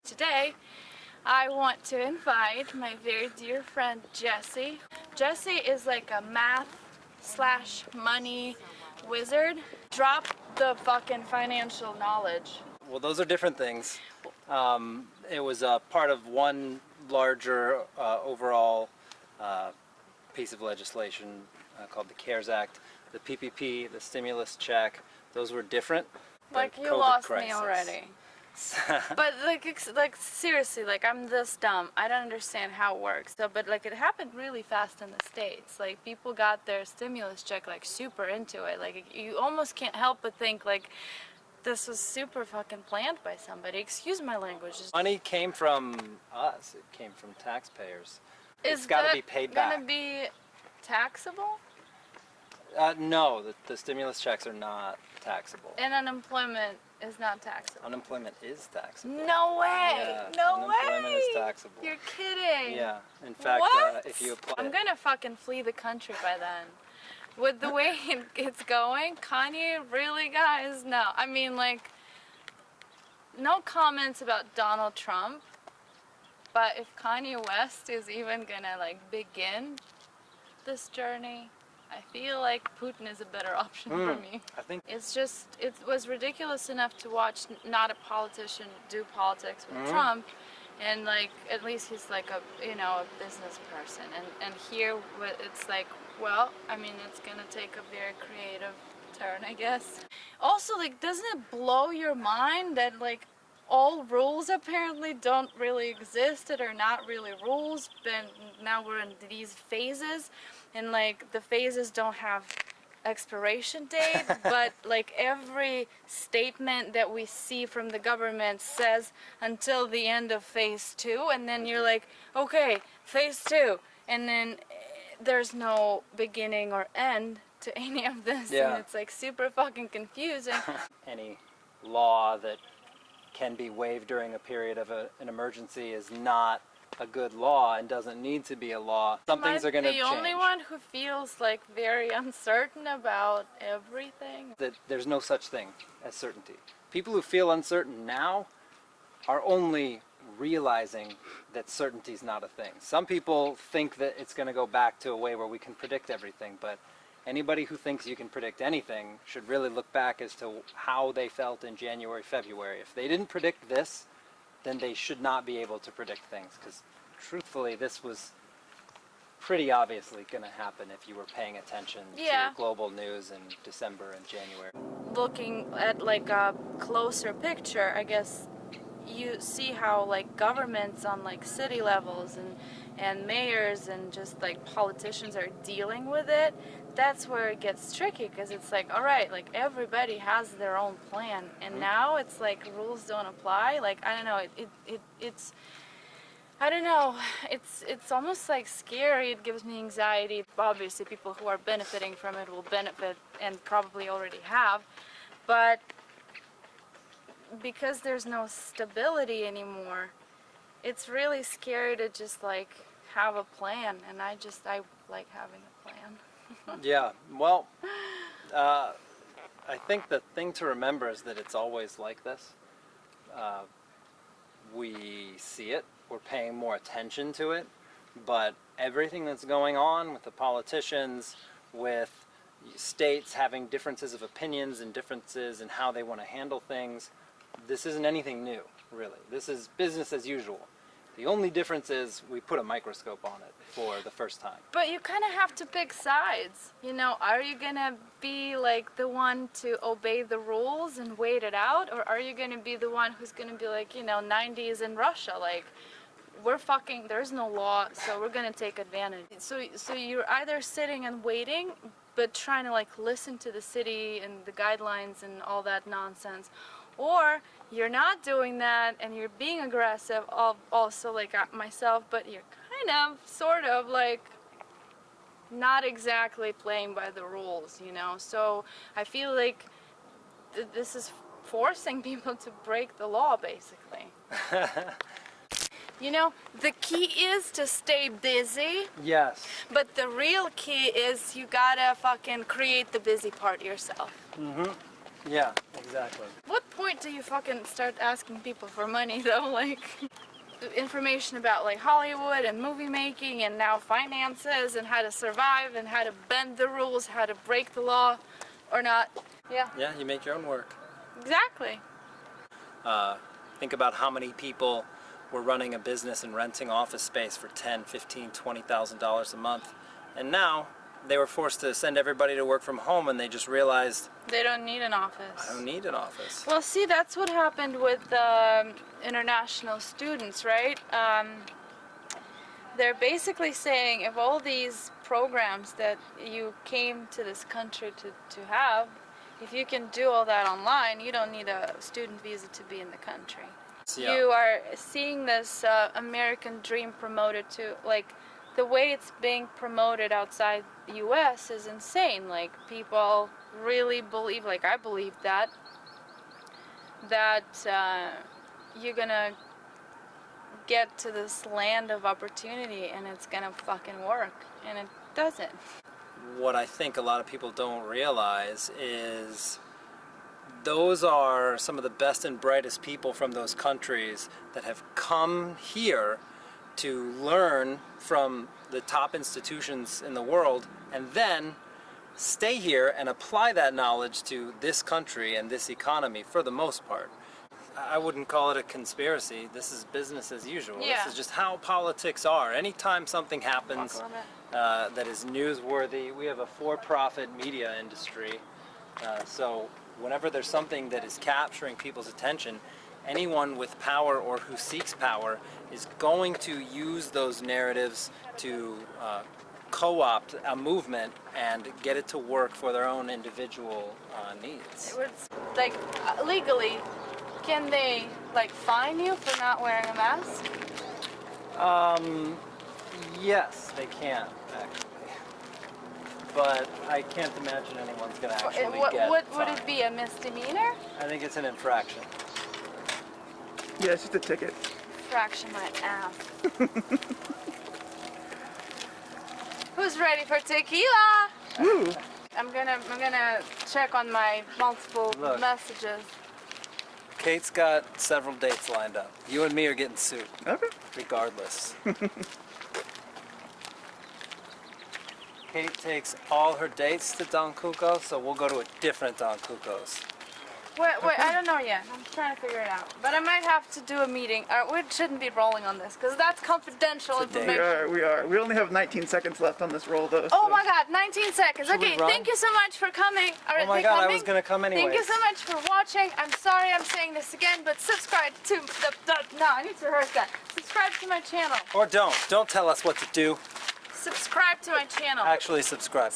Today, I want to invite my very dear friend Jessie. Jessie is like a math/money wizard. Drop the fucking financial knowledge. Well, those are different things. It was part of one larger overall piece of legislation called the CARES Act. The PPP, the stimulus check, those were different. Like you lost me already. But like seriously, like I'm this dumb. I don't understand how it works. So, but like it happened really fast in the States. Like people got their stimulus check like super into it. Like you almost can't help but think like this was super fucking planned by somebody. Excuse my language. Money came from us. It came from taxpayers. Is it's got to be paid back. Gonna be taxable? No, the stimulus checks are not taxable. And unemployment is not taxable. Unemployment is taxable. No way! Yeah, no unemployment way! is taxable. You're kidding! Yeah, in fact, if you apply... I'm gonna fucking flee the country by then. With the way it's going, Kanye, really, guys? No. I mean, like, no comments about Donald Trump, but if Kanye West is even gonna, like, begin this journey, I feel like Putin is a better option for me. I think it's just, it was ridiculous enough to watch not a politician do politics with Trump, and like at least he's like a a business person, and here it's like, well, I mean it's gonna take a very creative turn, I guess. Also, like, doesn't it blow your mind that like all rules apparently don't really exist, that are not really rules, but now we're in these phases, and like the phases don't have expiration date, but like every statement that we see from the government says until the end of phase 2, and then you're like, okay, phase 2, and then there's no beginning or end to any of this, and it's like super fucking confusing. Any law that can be waived during a period of an emergency is not a good law and doesn't need to be a law. Some things are going to change. The only one who feels like very uncertain about everything. That there's no such thing as certainty. People who feel uncertain now are only realizing that certainty is not a thing. Some people think that it's going to go back to a way where we can predict everything, but anybody who thinks you can predict anything should really look back as to how they felt in January, February. If they didn't predict this, then they should not be able to predict things, because truthfully this was pretty obviously going to happen if you were paying attention to global news in December and January. Looking at like a closer picture, I guess you see how like governments on like city levels and mayors and just like politicians are dealing with it. That's where it gets tricky, because it's like, all right, like everybody has their own plan, and now it's like rules don't apply. Like I don't know, it's I don't know, it's almost like scary. It gives me anxiety. Obviously people who are benefiting from it will benefit and probably already have, but because there's no stability anymore, it's really scary to just like have a plan, and I like having a plan. Yeah, well, I think the thing to remember is that it's always like this. We see it, we're paying more attention to it, but everything that's going on with the politicians, with states having differences of opinions and differences in how they want to handle things, this isn't anything new, really. This is business as usual. The only difference is we put a microscope on it for the first time. But you kind of have to pick sides. You know, are you going to be like the one to obey the rules and wait it out? Or are you going to be the one who's going to be like, 90s in Russia, like, there's no law, so we're going to take advantage. So you're either sitting and waiting, but trying to like listen to the city and the guidelines and all that nonsense, or you're not doing that and you're being aggressive, also like myself, but you're kind of, sort of like not exactly playing by the rules, So I feel like this is forcing people to break the law, basically. The key is to stay busy. Yes. But the real key is you gotta fucking create the busy part yourself. Yeah, exactly. What point do you fucking start asking people for money though? Like, information about like Hollywood and movie making and now finances and how to survive and how to bend the rules, how to break the law or not. Yeah. Yeah, you make your own work. Exactly. Think about how many people were running a business and renting office space for $10,000, $15,000, $20,000 a month, and now they were forced to send everybody to work from home, and they just realized They don't need an office. I don't need an office. Well, see, that's what happened with international students, right? They're basically saying if all these programs that you came to this country to have, if you can do all that online, you don't need a student visa to be in the country. Yeah. You are seeing this American dream promoted to, like, the way it's being promoted outside the US is insane. Like, people really believe, like I believe that you're gonna get to this land of opportunity and it's gonna fucking work, and it doesn't. What I think a lot of people don't realize is those are some of the best and brightest people from those countries that have come here to learn from the top institutions in the world and then stay here and apply that knowledge to this country and this economy for the most part. I wouldn't call it a conspiracy. This is business as usual. Yeah. This is just how politics are. Anytime something happens that is newsworthy, we have a for-profit media industry. So whenever there's something that is capturing people's attention, anyone with power or who seeks power is going to use those narratives to co-opt a movement and get it to work for their own individual needs. It's like, legally, can they like fine you for not wearing a mask? Yes, they can actually, but I can't imagine anyone's going to actually get Would fined. it be a misdemeanor? I think it's an infraction. Yeah, it's just a ticket. Fraction my ass. Who's ready for tequila? Ooh. I'm gonna check on my multiple Look. messages. Kate's got several dates lined up. You and me are getting sued, Okay. regardless. Kate takes all her dates to Don Cuco, so we'll go to a different Don Cuco's. Wait, I don't know yet. I'm trying to figure it out. But I might have to do a meeting. We shouldn't be rolling on this because that's confidential It's a date. information. We are. We only have 19 seconds left on this roll, though. Oh so- my god, 19 seconds. Should we Okay, run? thank you so much for coming. Oh my god, I was gonna come anyways. Thank you so much for watching. I'm sorry I'm saying this again, but subscribe to no, I need to rehearse that. Subscribe to my channel. Or don't. Don't tell us what to do. Subscribe to my channel. Actually subscribe.